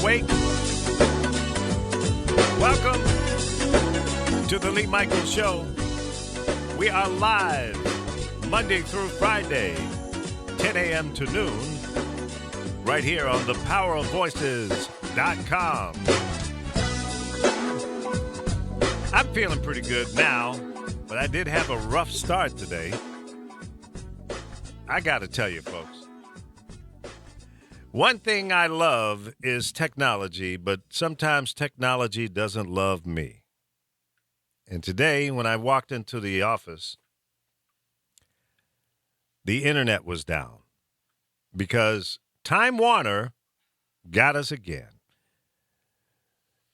awake? Welcome to the Lee Michaels Show. We are live Monday through Friday, 10 a.m. to noon, right here on thepowerofvoices.com. I'm feeling pretty good now, but I did have a rough start today. I got to tell you, folks. One thing I love is technology, but sometimes technology doesn't love me. And today, when I walked into the office, the internet was down because Time Warner got us again.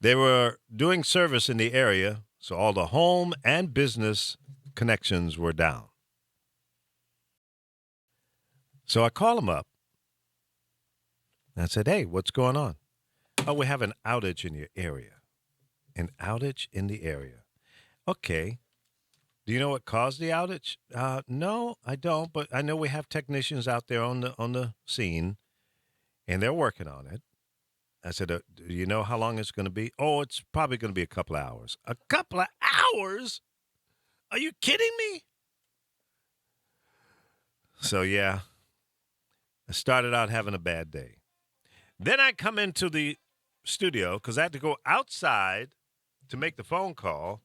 They were doing service in the area, so all the home and business connections were down. So I called them up. And I said, hey, what's going on? Oh, we have an outage in your area. An outage in the area. Okay. Do you know what caused the outage? No, I don't, but I know we have technicians out there on the scene, and they're working on it. I said, do you know how long it's going to be? Oh, it's probably going to be a couple of hours. A couple of hours? Are you kidding me? So, yeah, I started out having a bad day. Then I come into the studio because I had to go outside to make the phone call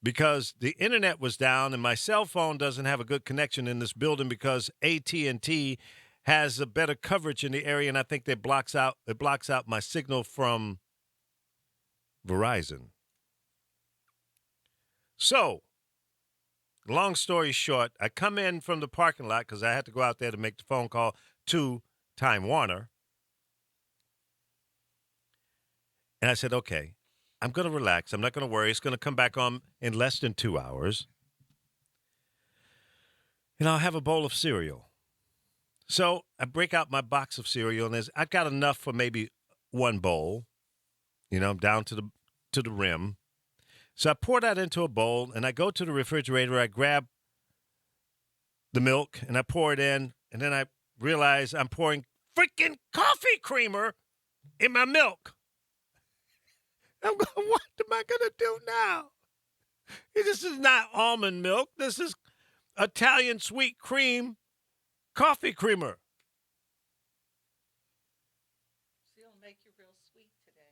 because the internet was down and my cell phone doesn't have a good connection in this building because AT&T has a better coverage in the area, and I think it blocks out my signal from Verizon. So, long story short, I come in from the parking lot because I had to go out there to make the phone call to Time Warner. And I said, okay, I'm going to relax. I'm not going to worry. It's going to come back on in less than 2 hours. And I'll have a bowl of cereal. So I break out my box of cereal, and I've got enough for maybe one bowl. You know, I'm down to the rim. So I pour that into a bowl, and I go to the refrigerator. I grab the milk, and I pour it in, and then I realize I'm pouring freaking coffee creamer in my milk. I'm going, what am I going to do now? This is not almond milk. This is Italian sweet cream coffee creamer. It'll make you real sweet today.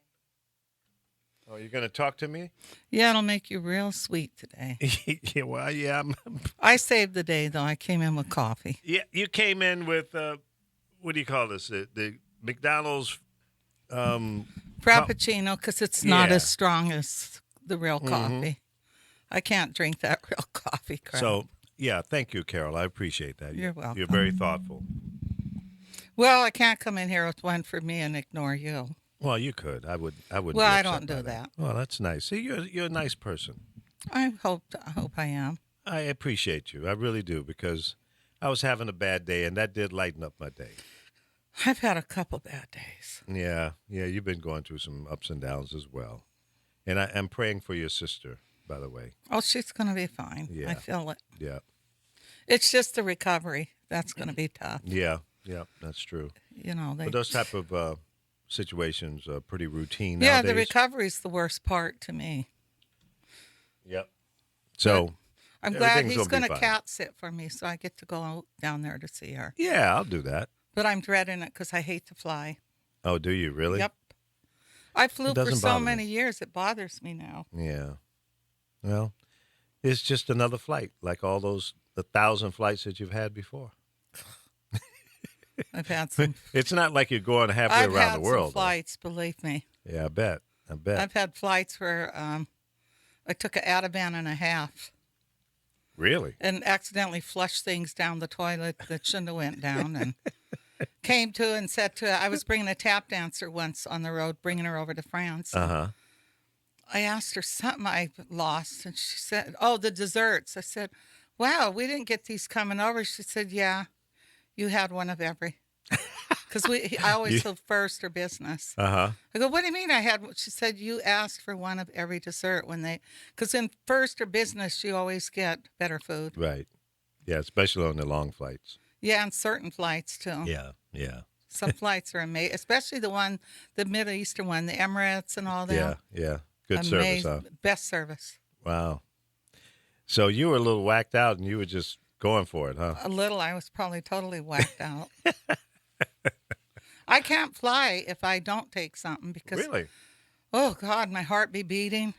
Oh, you're going to talk to me? Yeah, it'll make you real sweet today. Yeah, well, yeah. I saved the day, though. I came in with coffee. Yeah, you came in with, what do you call this? The McDonald's Frappuccino, because it's not as strong as the real coffee. I can't drink that real coffee crap. So, yeah, thank you, Carol. I appreciate that. You're welcome. You're very thoughtful. Well, I can't come in here with one for me and ignore you. Well, you could. I would. Well, I don't do that. Well, that's nice. See, you're a nice person. I hope I am. I appreciate you. I really do, because I was having a bad day, and that did lighten up my day. I've had a couple bad days. Yeah, you've been going through some ups and downs as well. And I'm praying for your sister, by the way. Oh, she's going to be fine. Yeah. I feel it. Yeah. It's just the recovery. That's going to be tough. Yeah, that's true. You know, But those type of situations are pretty routine yeah, nowadays. the recovery's the worst part to me. Yep. So I'm glad everything's he's gonna going be to fine. cat sit for me so I get to go down there to see her. Yeah, I'll do that. But I'm dreading it because I hate to fly. Oh, do you really? Yep. I flew for doesn't so bother me. many years, it bothers me now. Yeah. Well, it's just another flight, like all those 1,000 flights that you've had before. I've had some. It's not like you're going halfway I've around had the world. some flights, believe me. Yeah, I bet. I've had flights where I took an Ativan and a half Really? and accidentally flushed things down the toilet that shouldn't have went down, and came to and said to her, I was bringing a tap dancer once on the road, bringing her over to France. Uh-huh. I asked her something I lost, and she said, oh, the desserts. I said, wow, we didn't get these coming over. She said, yeah, you had one of every. Because I always go first or business. Uh-huh. I go, what do you mean I had one? She said, you asked for one of every dessert because in first or business, you always get better food. Right. Yeah, especially on the long flights. Yeah, and certain flights too. Yeah. Some flights are amazing, especially the Middle Eastern one, the Emirates and all Yeah, that. yeah. Good service, huh? Best service. Wow. So you were a little whacked out and you were just going for it, huh? A little, I was probably totally whacked out. I can't fly if I don't take something because, Really? oh God, my heart be beating.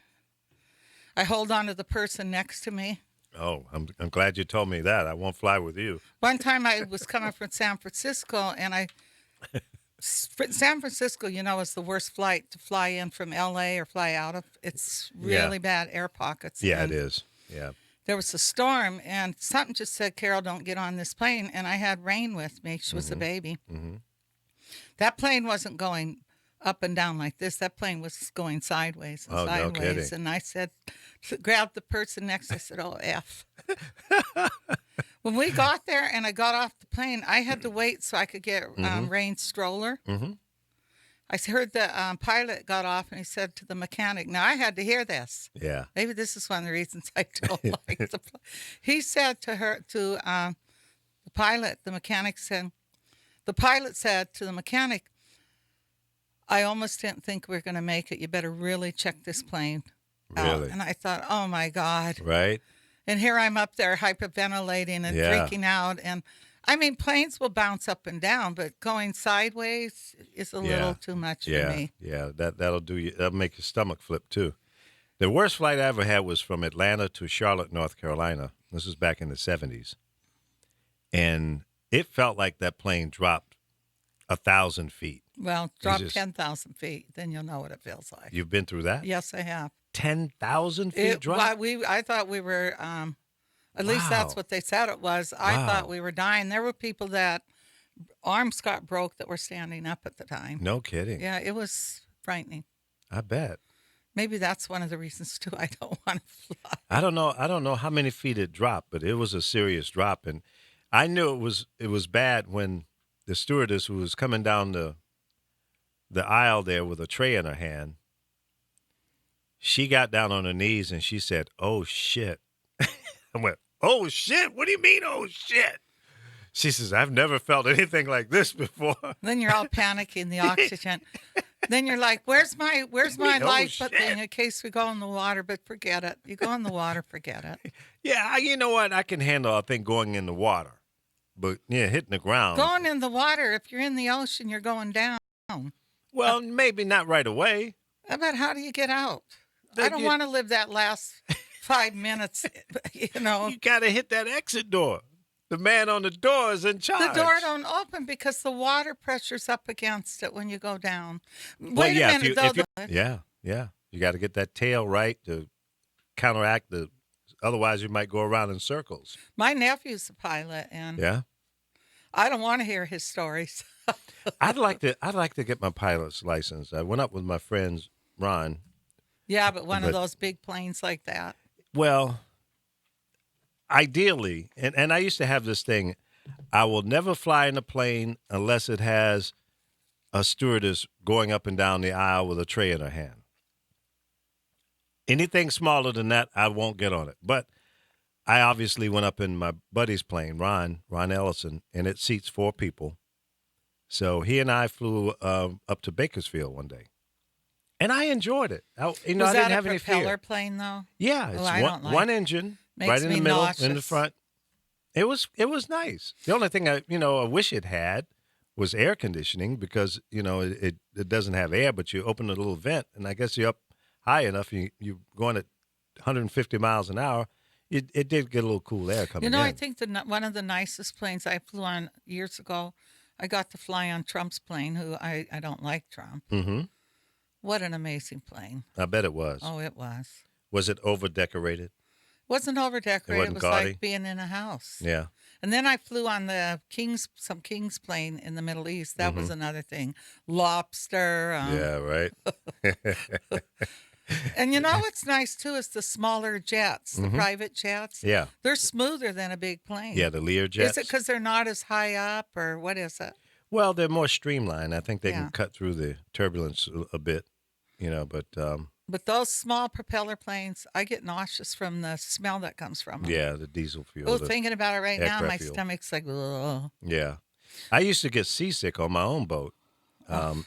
I hold on to the person next to me. Oh, I'm glad you told me that. I won't fly with you. One time I was coming from San Francisco, and San Francisco, is the worst flight to fly in from LA or fly out of. It's really bad air pockets. Yeah, and it is. Yeah. there was a storm, and something just said, Carol, don't get on this plane. And I had Rain with me. She was a baby. Mm-hmm. That plane wasn't going up and down like this. That plane was going sideways and Oh, no sideways. kidding. And I said, grabbed the person next. I said, oh, F. When we got there and I got off the plane, I had to wait so I could get Rain's stroller. Mm-hmm. I heard the pilot got off and he said to the mechanic, now I had to hear this. Yeah. Maybe this is one of the reasons I don't like the plane. He said to the pilot, the pilot said to the mechanic, I almost didn't think we were going to make it. You better really check this plane out. Really? And I thought, oh my God. Right? And here I'm up there hyperventilating and freaking out. And I mean, planes will bounce up and down, but going sideways is a little too much for me. Yeah, that'll do you. That'll make your stomach flip too. The worst flight I ever had was from Atlanta to Charlotte, North Carolina. This was back in the 70s. And it felt like that plane dropped 1,000 feet. Well, drop 10,000 feet, then you'll know what it feels like. You've been through that? Yes, I have. 10,000 feet drop? I thought we were, at least that's what they said it was. I thought we were dying. There were people that arms got broke that were standing up at the time. No kidding. Yeah, it was frightening. I bet. Maybe that's one of the reasons too I don't want to fly. I don't know how many feet it dropped, but it was a serious drop, and I knew it was bad when the stewardess who was coming down the aisle there with a tray in her hand, she got down on her knees and she said, "Oh shit." I went, "Oh shit? What do you mean, oh shit?" She says, "I've never felt anything like this before." Then you're all panicking, the oxygen. Then you're like, where's my lifeboat thing in case we go in the water? But forget it. You go in the water, forget it. Yeah, you know what? I can handle, I think, going in the water. But, yeah, hitting the ground. Going in the water, if you're in the ocean, you're going down. Well, maybe not right away. But how do you get out? I don't want to live that last 5 minutes, You got to hit that exit door. The man on the door is in charge. The door don't open because the water pressure's up against it when you go down. Well, Wait a minute, though. Yeah. You got to get that tail right to counteract otherwise you might go around in circles. My nephew's a pilot, and yeah, I don't want to hear his stories. I'd like to get my pilot's license. I went up with my friend Ron. Yeah, but of those big planes like that. Well, ideally, and I used to have this thing, I will never fly in a plane unless it has a stewardess going up and down the aisle with a tray in her hand. Anything smaller than that, I won't get on it. But I obviously went up in my buddy's plane, Ron Ellison, and it seats 4 people. So he and I flew up to Bakersfield one day. And I enjoyed it. I didn't have any fear. Was that a propeller plane, though? Yeah, it's one engine, right in the middle, in the front. It was nice. The only thing I wish it had was air conditioning because, it doesn't have air, but you open a little vent, and I guess you're up high enough, you're going at 150 miles an hour. It did get a little cool air coming in. I think one of the nicest planes I flew on years ago, I got to fly on Trump's plane, who I don't like Trump. Mm-hmm. What an amazing plane. I bet it was. Oh, it was. Was it over-decorated? It wasn't over-decorated. It wasn't was gaudy? like being in a house. Yeah. And then I flew on some King's plane in the Middle East. That was another thing. Lobster. Yeah, right. And what's nice, too, is the smaller jets, the private jets. Yeah. They're smoother than a big plane. Yeah, the Lear jets. Is it because they're not as high up, or what is it? Well, they're more streamlined. I think they can cut through the turbulence a bit, but... But those small propeller planes, I get nauseous from the smell that comes from them. Yeah, the diesel fuel. Oh, thinking about it right now, my fuel. stomach's like, ugh. Yeah. I used to get seasick on my own boat,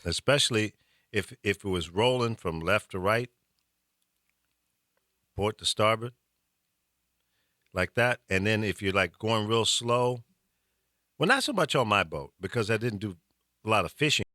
especially if it was rolling from left to right, port to starboard, like that. And then if you're like going real slow, well, not so much on my boat because I didn't do a lot of fishing.